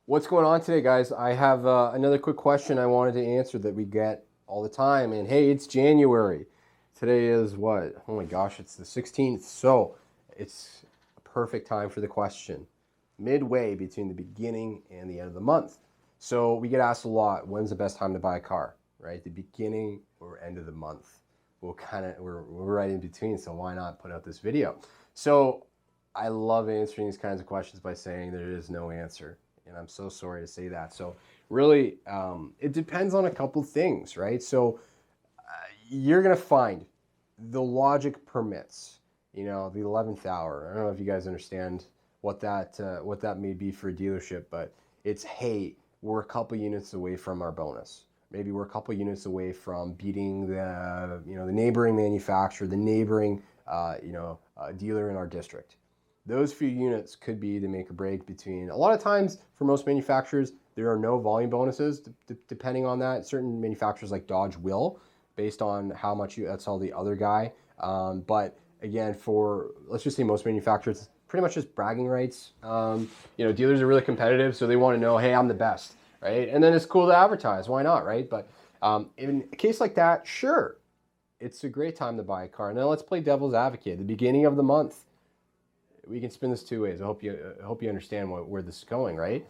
What's going on today, guys? I have another quick question I wanted to answer that we get all the time. And hey, it's January. Today is what? Oh my gosh, it's the 16th. So it's a perfect time for the question. Midway between the beginning and the end of the month. So we get asked a lot, when's the best time to buy a car, right? The beginning or end of the month. We're right in between, so why not put out this video? So I love answering these kinds of questions by saying there is no answer. And I'm so sorry to say that. So really, it depends on a couple things, right? So you're going to find the logic permits, the 11th hour. I don't know if you guys understand what that may be for a dealership, but it's, hey, we're a couple units away from our bonus. Maybe we're a couple units away from beating the neighboring manufacturer, the neighboring dealer in our district. Those few units could be the make or break between. A lot of times for most manufacturers, there are no volume bonuses depending on that. Certain manufacturers like Dodge will, based on how much you outsell the other guy. But again, for, let's just say most manufacturers, pretty much just bragging rights. Dealers are really competitive, so they want to know, hey, I'm the best, right? And then it's cool to advertise. Why not, right? But in a case like that, sure, it's a great time to buy a car. Now let's play devil's advocate. The beginning of the month, we can spin this two ways. I hope you understand where this is going, right?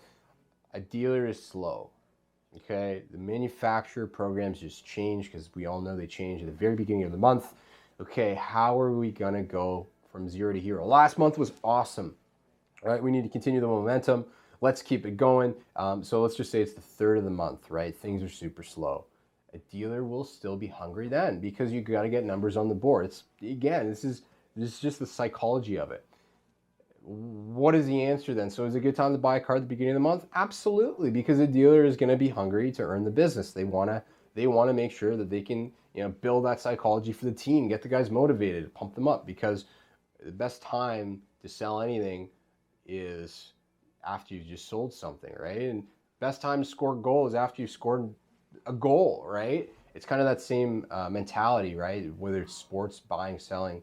A dealer is slow, okay? The manufacturer programs just change because we all know they change at the very beginning of the month. Okay, how are we gonna go from 0 to hero? Last month was awesome, right? We need to continue the momentum. Let's keep it going. So let's just say it's the 3rd of the month, right? Things are super slow. A dealer will still be hungry then because you got to get numbers on the board. It's, again, this is just the psychology of it. What is the answer then? So is it a good time to buy a car at the beginning of the month? Absolutely, because the dealer is going to be hungry to earn the business. They want to make sure that they can build that psychology for the team, get the guys motivated, pump them up, because the best time to sell anything is after you've just sold something, right? And best time to score a goal is after you've scored a goal, right? It's kind of that same mentality, right? Whether it's sports, buying, selling.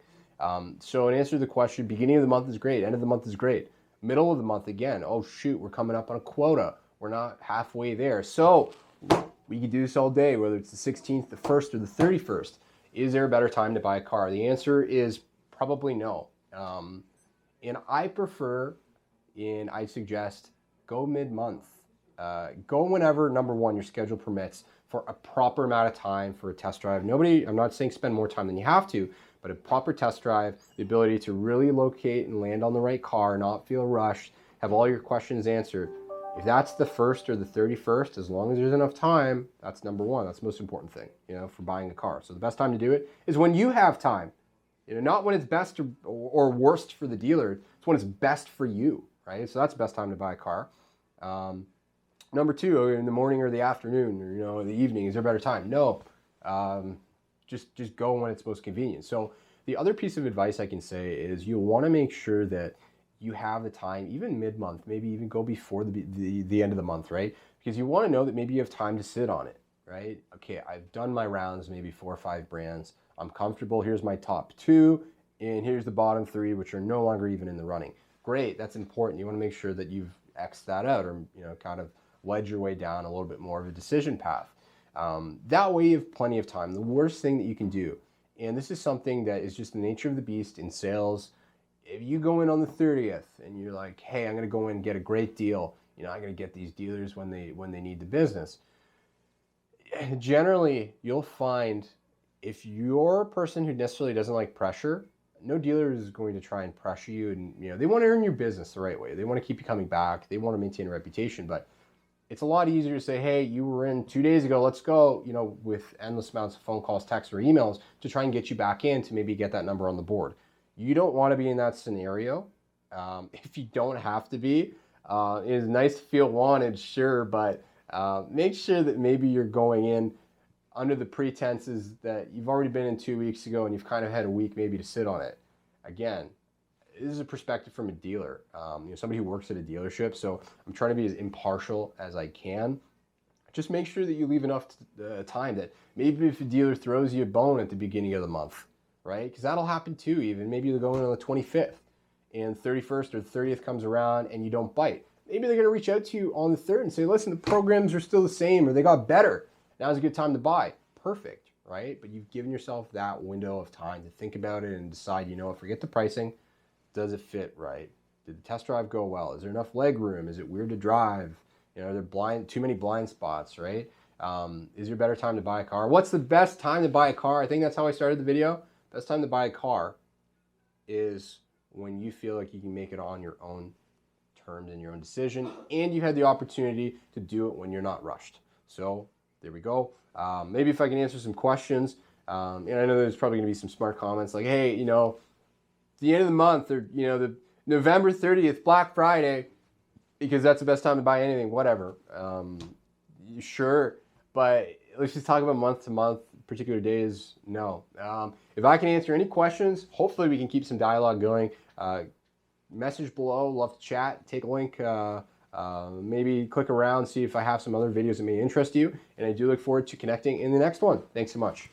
So in answer to the question, beginning of the month is great, end of the month is great. Middle of the month, again, oh shoot, we're coming up on a quota. We're not halfway there. So we can do this all day, whether it's the 16th, the 1st, or the 31st. Is there a better time to buy a car? The answer is probably no. And I suggest go mid-month. Go whenever, number one, your schedule permits, for a proper amount of time for a test drive. I'm not saying spend more time than you have to, but a proper test drive, the ability to really locate and land on the right car, not feel rushed, have all your questions answered. If that's the 1st or the 31st, as long as there's enough time, that's number one. That's the most important thing, for buying a car. So the best time to do it is when you have time. Not when it's best or worst for the dealer. It's when it's best for you, right? So that's the best time to buy a car. Number two, in the morning or the afternoon, or the evening, is there a better time? No. Just go when it's most convenient. So the other piece of advice I can say is you want to make sure that you have the time, even mid-month, maybe even go before the end of the month, right? Because you want to know that maybe you have time to sit on it, right? Okay, I've done my rounds, maybe 4 or 5 brands. I'm comfortable. Here's my top 2, and here's the bottom 3, which are no longer even in the running. Great, that's important. You want to make sure that you've X'd that out, or kind of led your way down a little bit more of a decision path. That way you have plenty of time. The worst thing that you can do, and this is something that is just the nature of the beast in sales, if you go in on the 30th and you're like, hey, I'm going to go in and get a great deal, I'm going to get these dealers when they need the business. Generally, you'll find if you're a person who necessarily doesn't like pressure, no dealer is going to try and pressure you, and they want to earn your business the right way. They want to keep you coming back. They want to maintain a reputation, but it's a lot easier to say, hey, you were in 2 days ago, let's go, with endless amounts of phone calls, texts, or emails to try and get you back in to maybe get that number on the board. You don't want to be in that scenario. If you don't have to be, it's nice to feel wanted, sure, but make sure that maybe you're going in under the pretenses that you've already been in 2 weeks ago and you've kind of had a week maybe to sit on it. Again, this is a perspective from a dealer, somebody who works at a dealership. So I'm trying to be as impartial as I can. Just make sure that you leave enough time that maybe if a dealer throws you a bone at the beginning of the month, right? Because that'll happen too. Even maybe you're going on the 25th and 31st or 30th comes around and you don't bite. maybe they're going to reach out to you on the 3rd and say, listen, the programs are still the same or they got better. Now's a good time to buy. Perfect, right? But you've given yourself that window of time to think about it and decide, you know what, forget the pricing. Does it fit right? Did the test drive go well? Is there enough leg room? Is it weird to drive? You know, are there too many blind spots, right? Is there a better time to buy a car? What's the best time to buy a car? I think that's how I started the video. Best time to buy a car is when you feel like you can make it on your own terms and your own decision, and you had the opportunity to do it when you're not rushed. So there we go. Maybe if I can answer some questions, and I know there's probably going to be some smart comments like, hey, you know, the end of the month, or you know, the November 30th, Black Friday, because that's the best time to buy anything, whatever. Sure, but let's just talk about month to month, particular days. No. If I can answer any questions, hopefully we can keep some dialogue going. Message below, love to chat. Take a link, maybe click around, see if I have some other videos that may interest you. And I do look forward to connecting in the next one. Thanks so much.